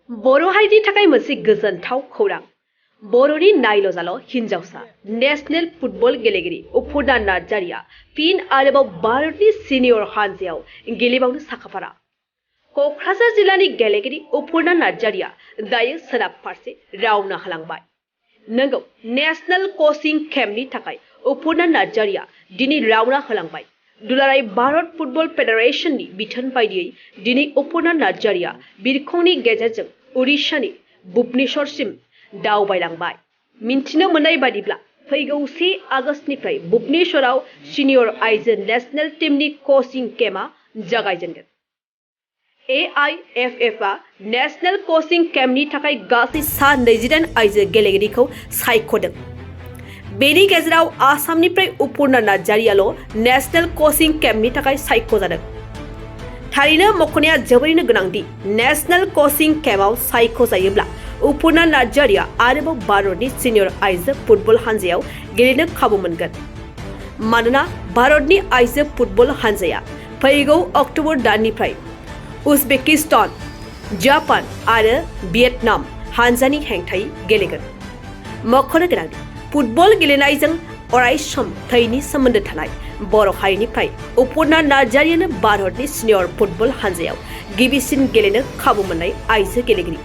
बर' हारिनि थाखाय मोनसे गोजोनथाव खौरां। बर'नि नायल' जाल' हिनजावसा नेशनेल फुटबल गेलेगिरि अपुर्णा नार्जारिया फिन आरोबाव भारतनि सिनियर हानजायाव गेलेबावनो साखाफारा। क'क्राझार जिल्लानि गेलेगिरि अपुर्णा नार्जारिया दायो सोनाब फारसे रावना होलांबाय। नंगौ, नेशनेल कचिं केम्पनि थाखाय अपुर्णा नार्जारिया दिनै रावना होलांबाय। दुलाराय भारत फुटबल फेडारेशननि बिथोन बायदियै दिनै अपुर्णा नार्जारिया बिरखंनि गेजेरजों उड़िष्यानि भुबनेश्वरसिम दावबायलांबाय। मिन्थिनो मोननाय बादिब्ला फैगौ 1 आगस्तनिफ्राय भुबनेश्वराव सिनियर आइजो नेशनेल टीमनि कचिं केम्पआ जागायजेनगोन। AIFF आ नेशनेल कचिं केम्पनि थाखाय गासै 28 आइजो गेलेगिरिखौ सायख'दों। बेनि गेजेराव आसामनिफ्राय अपुर्णा नार्जारियाल' नेशनेल कचिं केम्पनि थाखाय सायख'जादों। थारैनो मख'नाया जोबोरैनो गोनांदि नेशनेल कचिं केम्पआव सायख'जायोब्ला अपुर्णा नार्जारिया आरोबाव भारतनि सिनियर आइजो फुटबल हानजायाव गेलेनो खाबु मोनगोन। मानोना भारतनि आइजो फुटबल हानजाया फैगौ अक्ट'बर दाननिफ्राय उजबेकिस्तान, जापान आरो भियेटनाम हानजानि हेंथायै गेलेगोन। मख'नो गोनांदि फुटबल गेलेनायजों अरायसम थैनि सोमोन्दो थानाय बर' हारिनिफ्राय अपुर्णा नार्जारियानो भारतनि सिनियर फुटबल हानजायाव गिबिसिन गेलेनो खाबु मोननाय आइजो गेलेगिरि।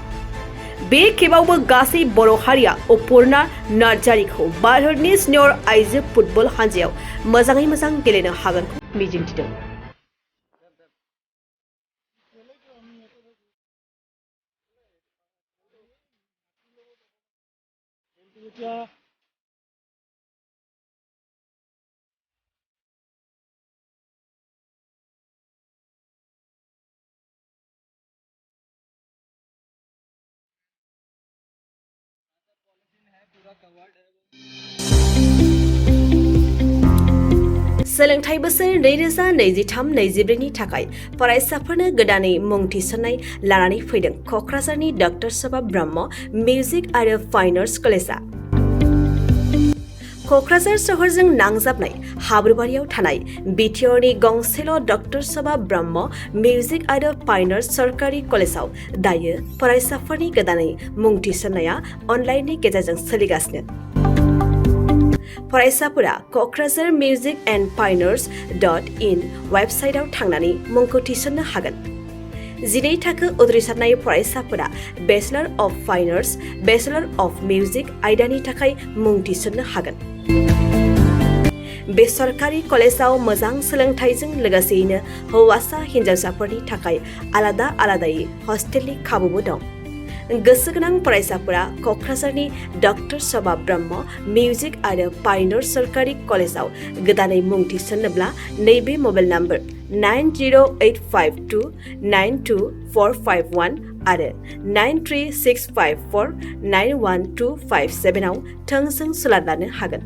बे खेबावबो गासै बर' हारिया अपुर्णा नार्जारिखौ भारतनि सिनियर आइजो फुटबल हानजायाव मोजाङै मोजां गेलेनो हागोनखौ मिजिंथिदों। सोलोंथाइ बोसोर 2023-24 नि थाखाय फरायसाफोरनो गोदानै मुं थिसननाय लानानै फैदों क'क्राझारनि डक्टर सभा ब्रह्म मिउजिक आरो फाइन आर्ट्स कलेजआ। क'क्राझार सहरजों नांजाबनाय हाब्रुबारियाव थानाय बिटिआरनि गंसेल' डक्टर सभा ब्रह्म मिउजिक आरो फाइन आर्ट्स सरकारि कलेजआव दायो फरायसाफोरनि गोदानै मुं थिसननाया अनलाइननि गेजेरजों सोलिगासिनो। फरायसाफोरा क'क्राझार मिउजिक एन्ड फाइन आर्ट्स.in वेबसाइटआव थांनानै मुंखौ थिसननो हागोन। 12 थाखो उथ्रिसारनाय फरायसाफोरा bachelor of fine arts, bachelor of music आयदानि थाखाय मुं थिसननो हागोन। बे सरकारि कलेजआव मोजां सोलोंथाइजों लोगोसेयैनो हौवासा हिनजावसाफोरनि थाखाय आलादा आलादायै हस्टेलनि खाबुबो दं। गोसो गोनां फरायसाफोरा क'क्राझारनि डक्टर सभा ब्रह्म मिउजिक आरो फाइन आर्ट्स सरकारि कलेजआव गोदानै मुं थिसन्नोब्ला नैबे मबाइल नम्बर 9085292451 आरो 93654912557 आव थोंजों सोलाद लानो हागोन।